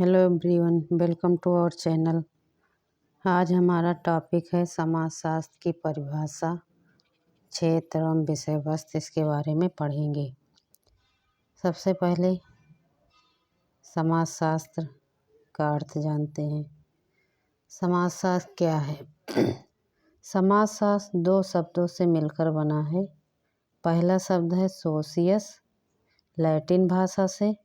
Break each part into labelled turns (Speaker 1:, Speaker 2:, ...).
Speaker 1: Hello everyone, welcome to our channel. आज हमारा topic है समाजशास्त्र की परिभाषा, क्षेत्र एवं विषय वस्तु। इसके बारे में पढ़ेंगे। सबसे पहले समाजशास्त्र का अर्थ जानते हैं। समाजशास्त्र क्या है? समाजशास्त्र दो शब्दों से मिलकर बना है। पहला शब्द है सोशियस, लैटिन भाषा से,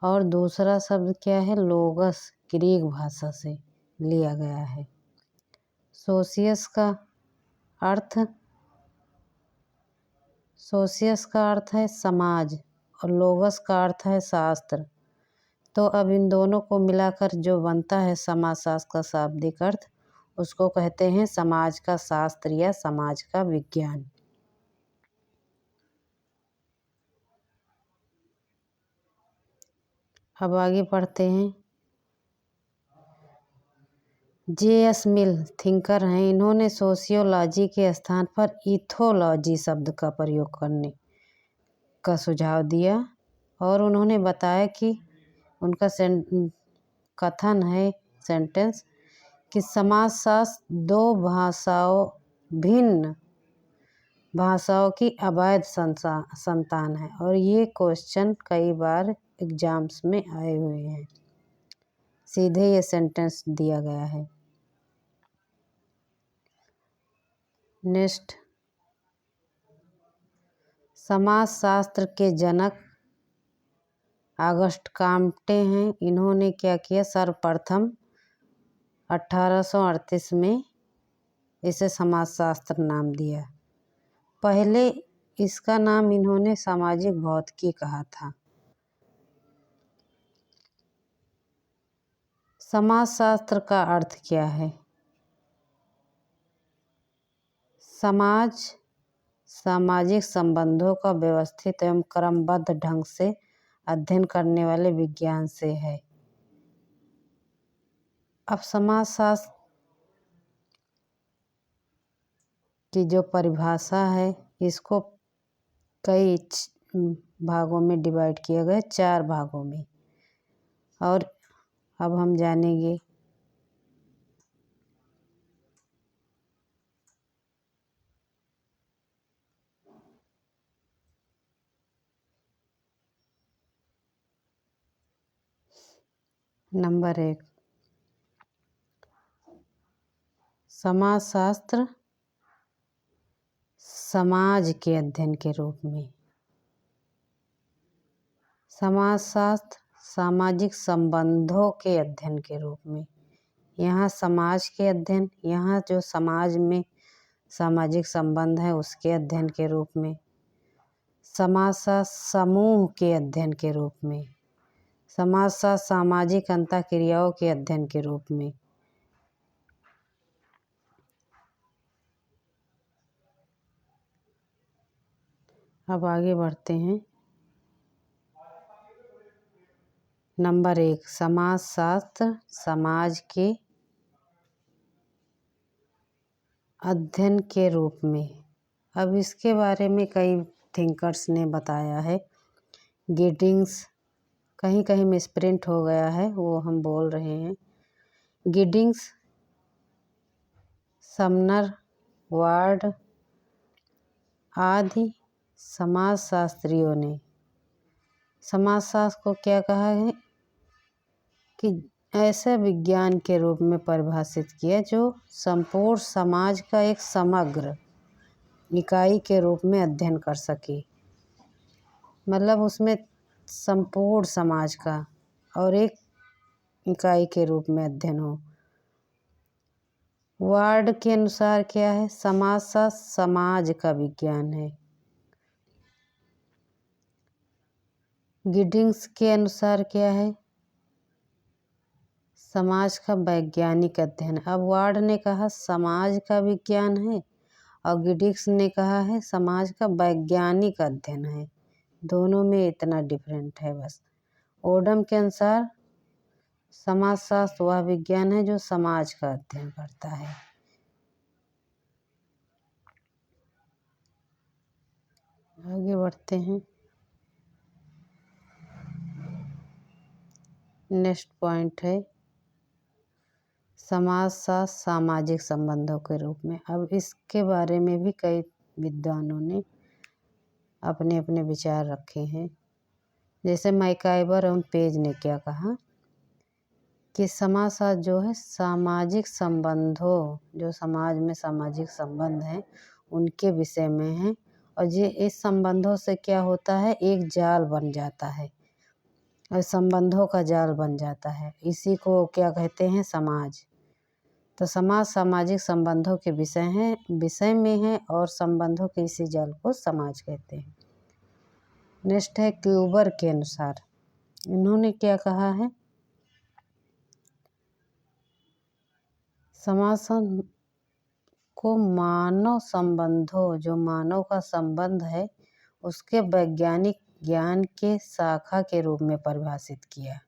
Speaker 1: और दूसरा शब्द क्या है? लोगस, ग्रीक भाषा से लिया गया है। सोशियस का अर्थ है समाज और लोगस का अर्थ है शास्त्र। तो अब इन दोनों को मिलाकर जो बनता है समाजशास्त्र का शाब्दिक अर्थ, उसको कहते हैं समाज का शास्त्र या समाज का विज्ञान। अब आगे पढ़ते हैं। J.S. मिल थिंकर हैं। इन्होंने सोशियोलॉजी के स्थान पर इथोलॉजी शब्द का प्रयोग करने का सुझाव दिया और उन्होंने बताया कि उनका कथन है, सेंटेंस, कि समाजशास्त्र भिन्न भाषाओं की अवैध संतान है। और ये क्वेश्चन कई बार एग्जाम्स में आए हुए हैं। सीधे ये सेंटेंस दिया गया है। नेक्स्ट, समाजशास्त्र के जनक ऑगस्ट कॉम्टे हैं। इन्होंने क्या किया? सर्वप्रथम 1838 में इसे समाजशास्त्र नाम दिया। पहले इसका नाम इन्होंने सामाजिक भौतिकी कहा था। समाजशास्त्र का अर्थ क्या है? समाज सामाजिक संबंधों का व्यवस्थित एवं क्रमबद्ध ढंग से अध्ययन करने वाले विज्ञान से है। अब समाजशास्त्र की जो परिभाषा है, इसको कई भागों में डिवाइड किया गया, 4 भागों में। और अब हम जानेंगे नंबर 1, समाजशास्त्र समाज के अध्ययन के रूप में। समाजशास्त्र सामाजिक संबंधों के अध्ययन के रूप में। यहाँ समाज के अध्ययन, यहाँ जो समाज में सामाजिक संबंध है उसके अध्ययन के रूप में। समाजशास्त्र समूह के अध्ययन के रूप में। समाजशास्त्र सामाजिक अंतःक्रियाओं के अध्ययन के रूप में। अब आगे बढ़ते हैं। नंबर 1, समाजशास्त्र समाज के अध्ययन के रूप में। अब इसके बारे में कई थिंकर्स ने बताया है। गिडिंग्स, कहीं कहीं मिसप्रिंट हो गया है, वो हम बोल रहे हैं। गिडिंग्स, समनर, वार्ड आदि समाजशास्त्रियों ने समाजशास्त्र को क्या कहा है कि ऐसे विज्ञान के रूप में परिभाषित किया जो संपूर्ण समाज का एक समग्र इकाई के रूप में अध्ययन कर सके। मतलब उसमें संपूर्ण समाज का और एक इकाई के रूप में अध्ययन हो। वार्ड के अनुसार क्या है? समाजशास्त्र समाज का विज्ञान है। गिडिंग्स के अनुसार क्या है? समाज का वैज्ञानिक अध्ययन। अब वार्ड ने कहा समाज का विज्ञान है और गिडिंग्स ने कहा है समाज का वैज्ञानिक अध्ययन है। दोनों में इतना डिफरेंट है बस। ओडम के अनुसार समाजशास्त्र वह विज्ञान है जो समाज का अध्ययन करता है। आगे बढ़ते हैं। नेक्स्ट पॉइंट है समाजशास्त्र सामाजिक संबंधों के रूप में। अब इसके बारे में भी कई विद्वानों ने अपने अपने विचार रखे हैं। जैसे मैकाइवर और पेज ने क्या कहा कि समाजशास्त्र जो है सामाजिक संबंधों, जो समाज में सामाजिक संबंध हैं उनके विषय में है, और ये इस संबंधों से क्या होता है, एक जाल बन जाता है और संबंधों का जाल बन जाता है। इसी को क्या कहते हैं, समाज। तो समाज सामाजिक संबंधों के विषय में है और संबंधों के इसी जाल को समाज कहते हैं। नेक्स्ट है क्यूबर के अनुसार, इन्होंने क्या कहा है, समाज को मानव संबंधों, जो मानव का संबंध है उसके वैज्ञानिक ज्ञान के शाखा के रूप में परिभाषित किया।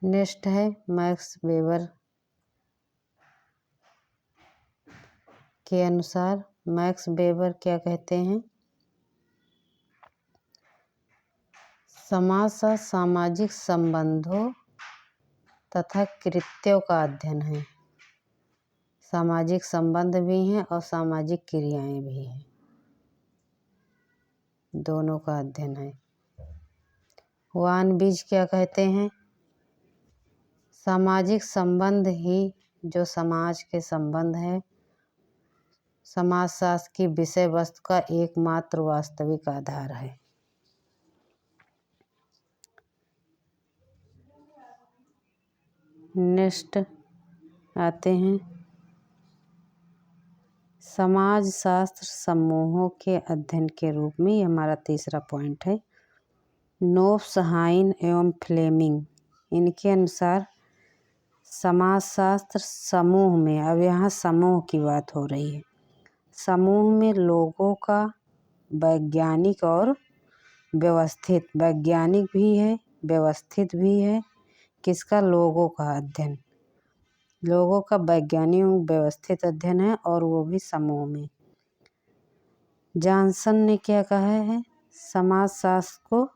Speaker 1: नेक्स्ट है मैक्स वेबर के अनुसार, मैक्स वेबर क्या कहते हैं, समाज सामाजिक संबंधों तथा कृत्यों का अध्ययन है। सामाजिक संबंध भी हैं और सामाजिक क्रियाएं भी हैं, दोनों का अध्ययन है। वान बीज क्या कहते हैं, सामाजिक संबंध ही जो समाज के संबंध है समाजशास्त्र की विषय वस्तु का एकमात्र वास्तविक आधार है। नेक्स्ट आते हैं समाजशास्त्र समूहों के अध्ययन के रूप में। ये हमारा तीसरा पॉइंट है। नोब्स, हाइन एवं फ्लेमिंग, इनके अनुसार समाजशास्त्र समूह में, अब यहाँ समूह की बात हो रही है, समूह में लोगों का वैज्ञानिक और व्यवस्थित, वैज्ञानिक भी है व्यवस्थित भी है, किसका, लोगों का अध्ययन, लोगों का वैज्ञानिक व्यवस्थित अध्ययन है और वो भी समूह में। जॉनसन ने क्या कहा है, समाजशास्त्र को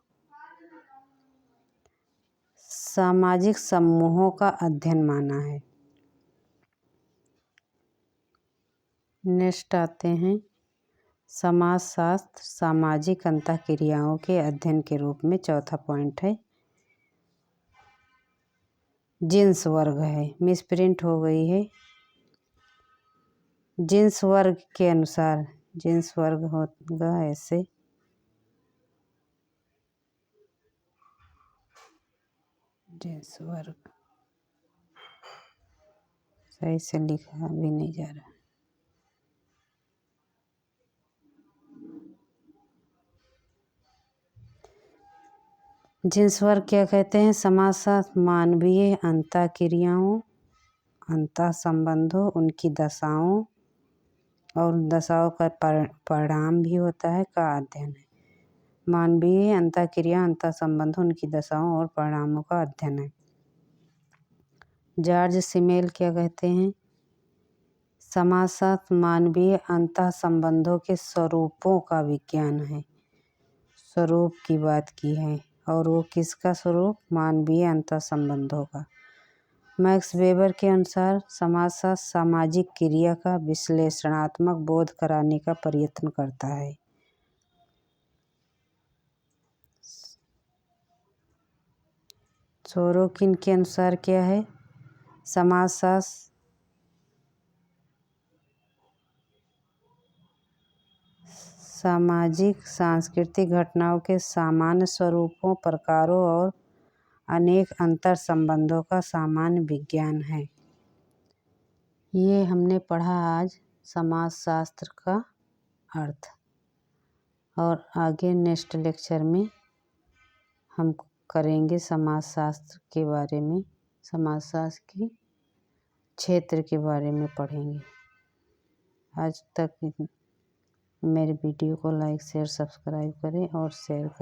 Speaker 1: सामाजिक समूहों का अध्ययन माना है। नेक्स्ट आते हैं समाजशास्त्र सामाजिक अंतःक्रियाओं के अध्ययन के रूप में। चौथा पॉइंट है जिन्स वर्ग है, मिसप्रिंट हो गई है। जिन्स वर्ग के अनुसार, जिन्स वर्ग होगा ऐसे, जिन्स वर्ग सही से लिखा भी नहीं जा रहा। जिन्स वर्ग क्या कहते हैं, समाजशास्त्र मानवीय अंतःक्रियाओं, अंतः संबंधों, उनकी दशाओं और दशाओं का परिणाम भी होता है का अध्ययन है। मानवीय अंतःक्रिया, अंतः संबंधों, उनकी दशाओं और परिणामों का अध्ययन है। जॉर्ज सिमेल क्या कहते हैं, समाजशास्त्र मानवीय अंतः संबंधों के स्वरूपों का विज्ञान है। स्वरूप की बात की है और वो किसका स्वरूप, मानवीय अंतः संबंधों का। मैक्स वेबर के अनुसार समाजशास्त्र सामाजिक क्रिया का विश्लेषणात्मक बोध कराने का प्रयत्न करता है। सोरोकिन के अनुसार क्या है, समाजशास्त्र सामाजिक सांस्कृतिक घटनाओं के सामान्य स्वरूपों, प्रकारों और अनेक अंतर संबंधों का सामान्य विज्ञान है। ये हमने पढ़ा आज समाजशास्त्र का अर्थ, और आगे नेक्स्ट लेक्चर में हम करेंगे समाजशास्त्र के बारे में, समाजशास्त्र के क्षेत्र के बारे में पढ़ेंगे। आज तक मेरे वीडियो को लाइक शेयर सब्सक्राइब करें और शेयर करें।